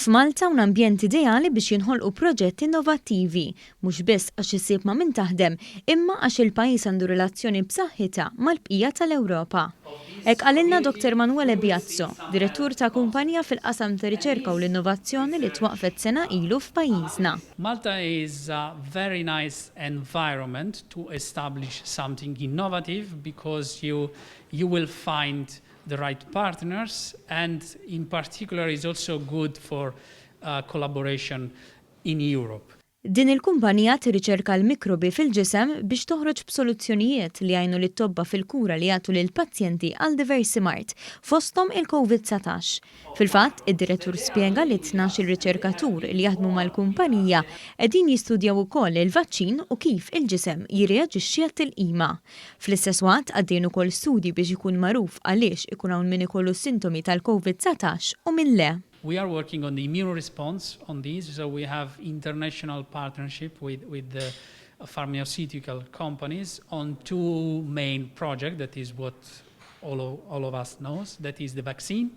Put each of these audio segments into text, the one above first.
F'Malta un ambjent ideali biex jinħolqu proġetti innovattivi, mhux biss għax isib ma' min taħdem, imma għax il-pajjiż għandu relazzjoni b'saħħitha mal-bqija tal-Ewropa. Hekk qalilna Dr. Manuele Biazzo, direttur ta' kumpanija fil-qasam ta' riċerka u l-innovazzjoni li twaqfet sena ilu f'pajjiżna. Malta is a very nice environment to establish something innovative because you will find the right partners, and in particular is also good for collaboration in Europe. Din il-kumpanija tirriċerka l-mikrobi fil-ġisem biex toħroġ b'soluzzjonijiet li għajnu li tobba fil-kura li jagħtu lil pazjenti għal diversi mart, fosthom il-COVID-19. Fil-fatt, id-direttur spjega li 12 il-riċerkatur li jaħdmu mal-kumpanija qegħdin jistudjaw ukoll il-vaċċin u kif il-ġisem jirreaġixxi għat-tilqima. Fl-istess waqt għaddejn ukoll studji biex ikun magħruf għaliex ikun hawn min ikollu sintomi tal-COVID-19 u min le. We are working on the immune response on this, so we have international partnership with the pharmaceutical companies on two main projects. That is what all of us knows, that is the vaccine,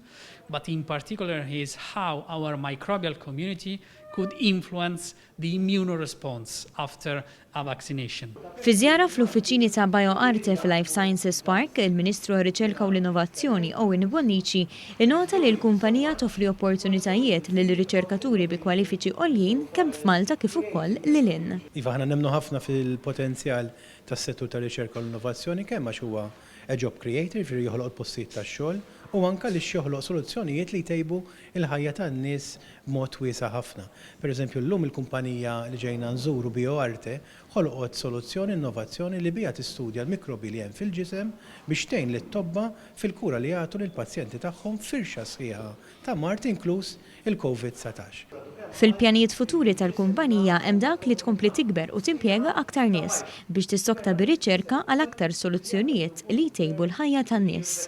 but in particular is how our microbial community could influence the immune response after a vaccination. Fi żjara fl-uffiċini ta' BioArte fil-Life Sciences Park, il-Ministru għar-Riċerka u l-Innovazzjoni Owen Bonnici inota li l-kumpanija toffri opportunitajiet lil riċerkaturi bi kwalifiċi għoljin kemm f'Malta kif ukoll lilin. Iva ħana nemnu ħafna fil-potenzjal tas-settur tar-riċerka u l-innovazzjoni kemm għax huwa a job creator, jiġifieri joħloq postijiet tax-xogħol, u anke li joħloq soluzzjonijiet li jtejbu il-ħajja tan-nies b'mod wiesa' ħafna. Pereżempju llum il-kumpanija li ġejna nżuru BioArte ħolqot soluzzjoni innovazzjoni li biha tistudja l-mikrobi li hemm fil-ġisem biex tgħin lit-tobba fil-kura li jagħtu lill-pazjenti tagħhom firxa sħiħa ta' mart inkluż il-COVID-19. Fil-pjanijiet futuri tal-kumpanija hemm dak li tkompli tikber u timpjega aktar nies biex tissokta bir-riċerka għal aktar soluzzjonijiet li jtejbu l-ħajja tan-nies.